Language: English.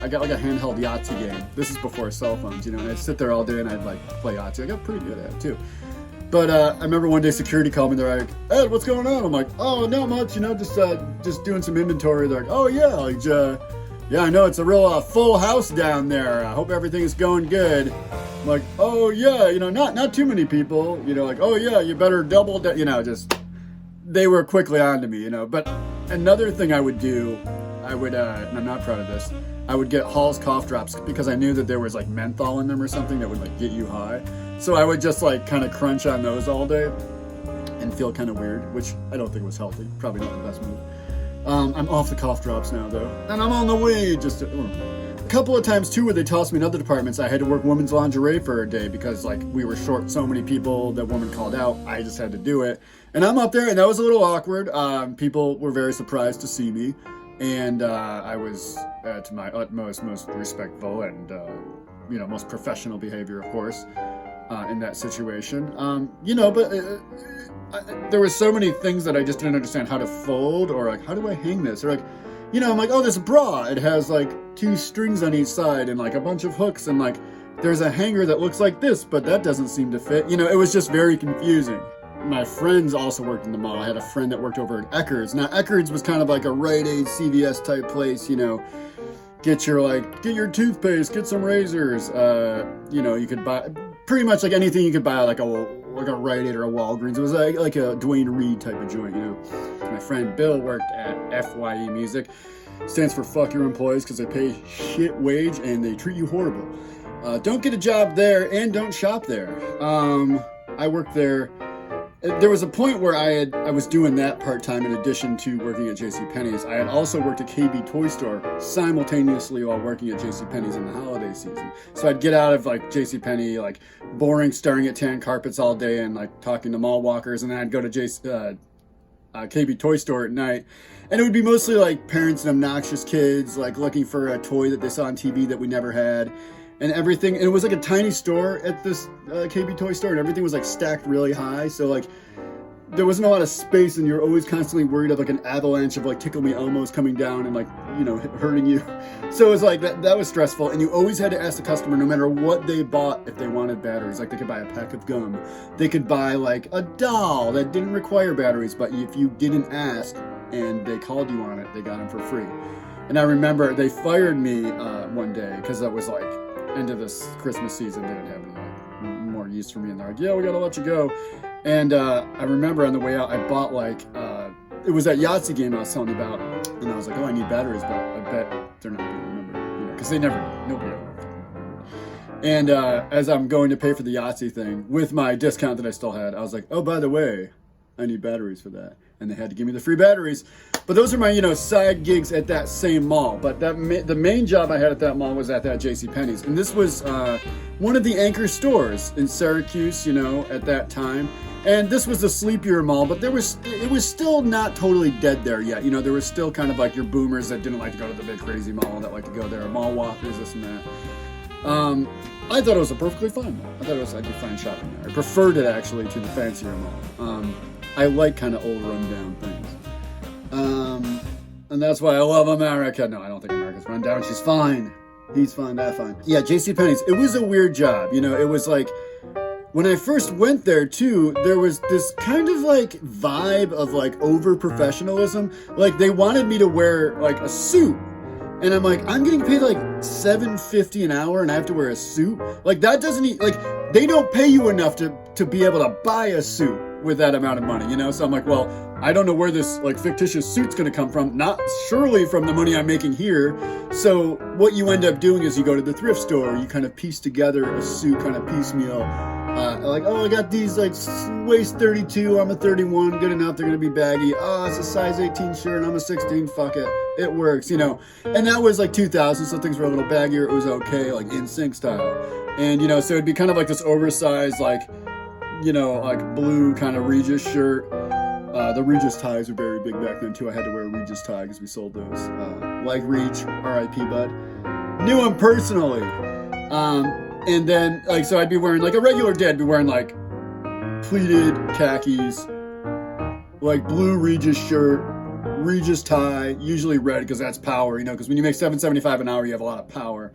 I got like a handheld Yahtzee game. This is before cell phones, and I'd sit there all day and I'd like play Yahtzee. I got pretty good at it too. But I remember one day security called me. They're like, "Ed, what's going on?" I'm like, "Oh, not much. Just doing some inventory." They're like, "Oh yeah, yeah, I know it's a real full house down there. I hope everything is going good." I'm like, "Oh yeah, not too many people. Like, oh yeah, you better double." Just they were quickly on to me. But another thing I would do, and I'm not proud of this, I would get Hall's cough drops because I knew that there was like menthol in them or something that would like get you high. So I would just like kind of crunch on those all day and feel kind of weird, which I don't think was healthy. Probably not the best move. I'm off the cough drops now though, and I'm on the way. Just a couple of times too where they tossed me in other departments. I had to work women's lingerie for a day because like we were short so many people that woman called out. I just had to do it, and I'm up there, and that was a little awkward. People were very surprised to see me. And I was, to my utmost, most respectful and, most professional behavior, of course, in that situation. But there were so many things that I just didn't understand how to fold or, like, how do I hang this? Or, like, I'm like, oh, this bra, it has, like, 2 strings on each side and, like, a bunch of hooks and, like, there's a hanger that looks like this, but that doesn't seem to fit. It was just very confusing. My friends also worked in the mall. I had a friend that worked over at Eckerd's. Now, Eckerd's was kind of like a Rite Aid, CVS type place, get your toothpaste, get some razors. You could buy pretty much like anything you could buy, like a Rite Aid or a Walgreens. It was like a Dwayne Reed type of joint, My friend Bill worked at FYE Music. Stands for fuck your employees because they pay shit wage and they treat you horrible. Don't get a job there and don't shop there. I worked there. There was a point where I was doing that part-time in addition to working at JCPenney's. I had also worked at KB Toy Store simultaneously while working at JCPenney's in the holiday season. So I'd get out of like JCPenney, like boring staring at tan carpets all day and like talking to mall walkers, and then I'd go to KB Toy Store at night. And it would be mostly like parents and obnoxious kids like looking for a toy that they saw on TV that we never had. And everything, and it was like a tiny store at this KB Toy Store, and everything was like stacked really high, so like there wasn't a lot of space, and you're always constantly worried of like an avalanche of like Tickle Me Elmos coming down and like, hurting you. So it was like that was stressful, and you always had to ask the customer no matter what they bought if they wanted batteries. Like they could buy a pack of gum, they could buy like a doll that didn't require batteries, but if you didn't ask and they called you on it, they got them for free. And I remember they fired me one day because that was like end of this Christmas season. They didn't have any like more use for me, and they're like, yeah, we gotta let you go. And I remember on the way out I bought like it was that Yahtzee game I was telling you about, and I was like, oh, I need batteries, but I bet they're not gonna remember, because nobody ever remembered. And as I'm going to pay for the Yahtzee thing with my discount that I still had, I was like, oh, by the way, I need batteries for that. And they had to give me the free batteries. But those are my, side gigs at that same mall. But the main job I had at that mall was at that JCPenney's. And this was one of the anchor stores in Syracuse, at that time. And this was a sleepier mall, but it was still not totally dead there yet. There was still kind of like your boomers that didn't like to go to the big crazy mall, that like to go there, mall walkers, this and that. I thought it was a perfectly fine mall. I thought I'd be fine shopping there. I preferred it actually to the fancier mall. I like kind of old rundown things. And that's why I love America. No, I don't think America's run down. She's fine. He's fine, that's fine. Yeah, JCPenney's, it was a weird job. It was like, when I first went there too, there was this kind of like vibe of like over professionalism. Like they wanted me to wear like a suit. And I'm like, I'm getting paid like $7.50 an hour and I have to wear a suit? Like that doesn't, like they don't pay you enough to be able to buy a suit with that amount of money, So I'm like, well, I don't know where this like fictitious suit's gonna come from. Not surely from the money I'm making here. So what you end up doing is you go to the thrift store, you kind of piece together a suit kind of piecemeal. Like, oh, I got these like waist 32, I'm a 31, good enough, they're gonna be baggy. Oh, it's a size 18 shirt, I'm a 16, fuck it, it works, And that was like 2000, so things were a little baggier, it was okay, like NSYNC style. And, so it'd be kind of like this oversized, like, like blue kind of Regis shirt. The Regis ties were very big back then too. I had to wear a Regis tie because we sold those. Like Reach, R.I.P. Bud. Knew him personally. And then, like, so I'd be wearing, like, a regular day, I'd be wearing, like, pleated khakis, like, blue Regis shirt, Regis tie, usually red because that's power, you know, because when you make $7.75 an hour, you have a lot of power.